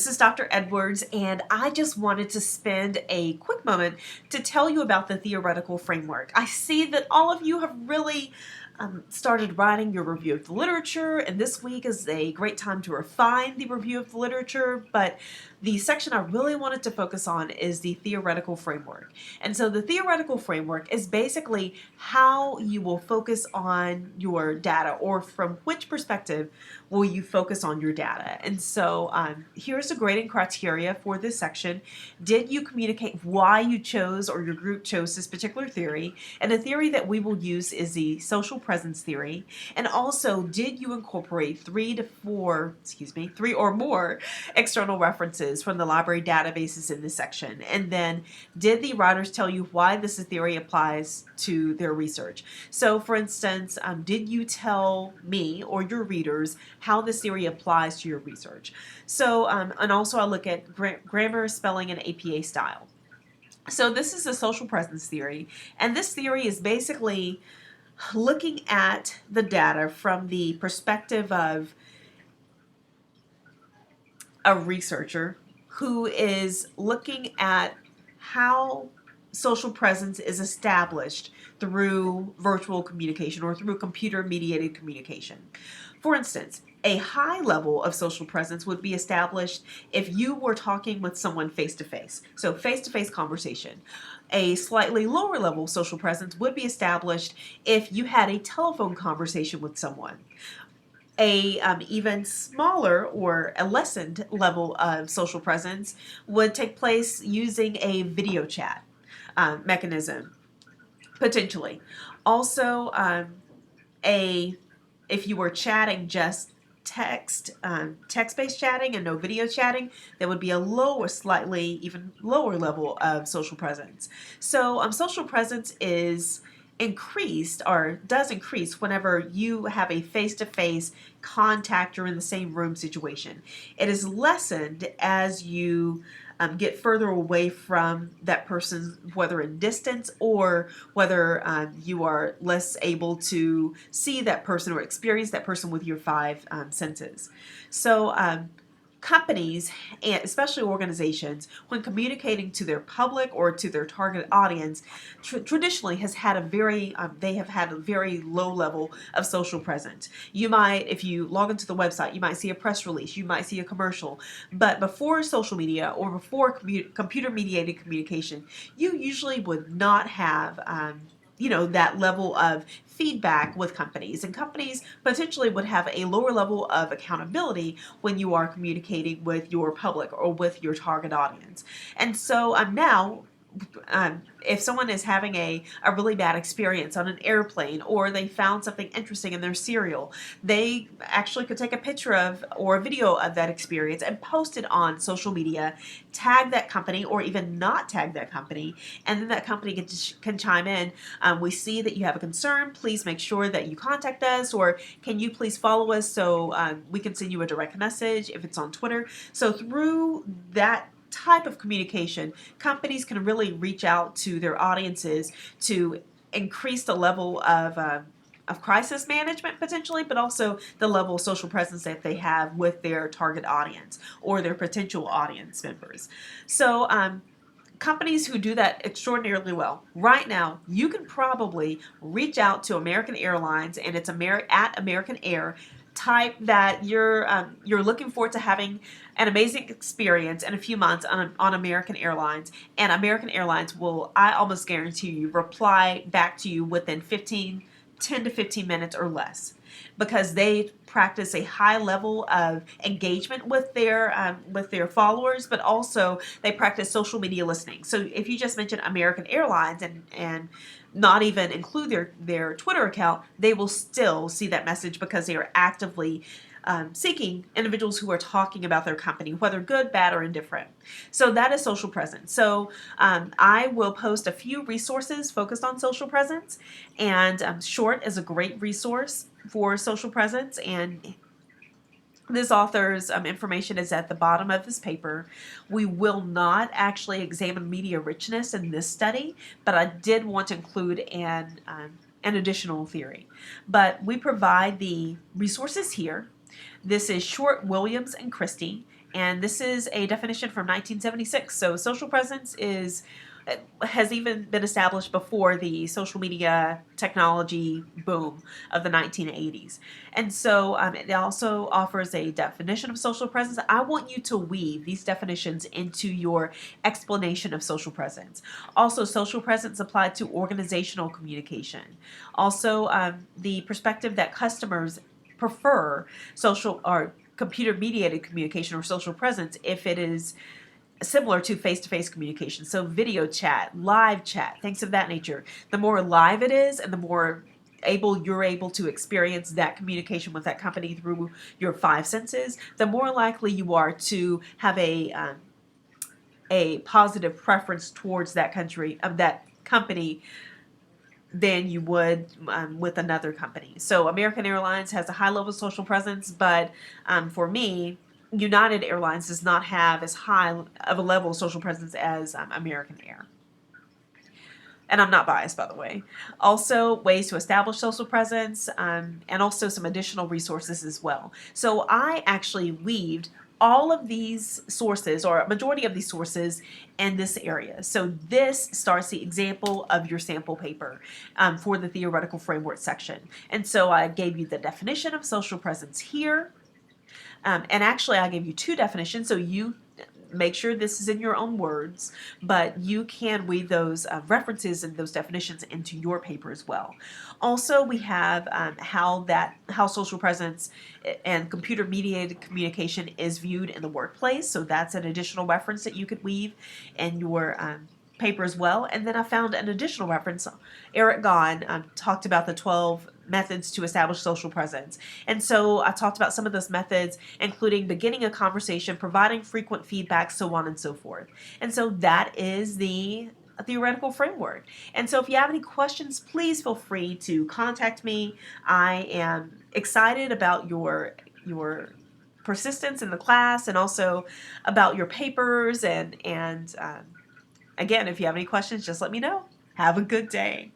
This is Dr. Edwards, and I just wanted to spend a quick moment to tell you about the theoretical framework. I see that all of you have really started writing your review of the literature, and this week is a great time to refine the review of the literature, but the section I really wanted to focus on is the theoretical framework. And so the theoretical framework is basically how you will focus on your data, or from which perspective will you focus on your data. And so here's the grading criteria for this section. Did you communicate why you chose, or your group chose, this particular theory? And the theory that we will use is the social presence theory. And also, did you incorporate three or more external references from the library databases in this section? And then, did the writers tell you why this theory applies to their research? So for instance, did you tell me or your readers how this theory applies to your research? So, and also I look at grammar, spelling, and APA style. So this is the social presence theory, and this theory is basically looking at the data from the perspective of a researcher who is looking at how social presence is established through virtual communication or through computer-mediated communication. For instance, a high level of social presence would be established if you were talking with someone face-to-face, so face-to-face conversation. A slightly lower level of social presence would be established if you had a telephone conversation with someone. A even smaller or a lessened level of social presence would take place using a video chat mechanism, potentially. Also, if you were chatting just text-based chatting and no video chatting, there would be a lower, slightly even lower level of social presence. So social presence is increased, or does increase, whenever you have a face-to-face contact or in the same room situation. It is lessened as you get further away from that person, whether in distance or whether you are less able to see that person or experience that person with your five senses. So companies, and especially organizations, when communicating to their public or to their target audience, traditionally has had a very they have had a very low level of social presence. You might, if you log into the website, you might see a press release, you might see a commercial, but before social media or before computer-mediated communication, you usually would not have that level of feedback with companies, and companies potentially would have a lower level of accountability when you are communicating with your public or with your target audience. And so now, if someone is having a really bad experience on an airplane, or they found something interesting in their cereal, they actually could take a picture of or a video of that experience and post it on social media, tag that company or even not tag that company, and then that company can chime in. We see that you have a concern. Please make sure that you contact us, or can you please follow us so we can send you a direct message if it's on Twitter. So through that type of communication, companies can really reach out to their audiences to increase the level of crisis management potentially, but also the level of social presence that they have with their target audience or their potential audience members. So companies who do that extraordinarily well. Right now, you can probably reach out to American Airlines, and it's at American Air. Type that you're looking forward to having an amazing experience in a few months on American Airlines, and American Airlines will, I almost guarantee you, reply back to you within 10 to 15 minutes or less, because they practice a high level of engagement with their followers, but also they practice social media listening. So if you just mention American Airlines and not even include their Twitter account, they will still see that message, because they are actively seeking individuals who are talking about their company, whether good, bad, or indifferent. So that is social presence. So I will post a few resources focused on social presence, and Short is a great resource for social presence, and this author's information is at the bottom of this paper. We will not actually examine media richness in this study, but I did want to include an additional theory. But we provide the resources here. This is Short, Williams, and Christie, And this is a definition from 1976. So social presence has even been established before the social media technology boom of the 1980s. And so it also offers a definition of social presence. I want you to weave these definitions into your explanation of social presence. Also, social presence applied to organizational communication. Also, the perspective that customers prefer social or computer mediated communication or social presence if it is similar to face-to-face communication. So video chat, live chat, things of that nature. The more live it is and the more you're able to experience that communication with that company through your five senses, the more likely you are to have a positive preference towards that company than you would with another company. So American Airlines has a high level of social presence, but for me, United Airlines does not have as high of a level of social presence as American Air. And I'm not biased, by the way. Also, ways to establish social presence, and also some additional resources as well. So I actually weaved all of these sources, or a majority of these sources, in this area. So this starts the example of your sample paper for the theoretical framework section. And so I gave you the definition of social presence here. And actually, I gave you two definitions, so you make sure this is in your own words, but you can weave those references and those definitions into your paper as well. Also, we have how social presence and computer mediated communication is viewed in the workplace. So that's an additional reference that you could weave in your paper as well. And then I found an additional reference. Eric Gahn talked about the 12 methods to establish social presence. And so I talked about some of those methods, including beginning a conversation, providing frequent feedback, so on and so forth. And so that is the theoretical framework. And so if you have any questions, please feel free to contact me. I am excited about your persistence in the class, and also about your papers, and again, if you have any questions, just let me know. Have a good day.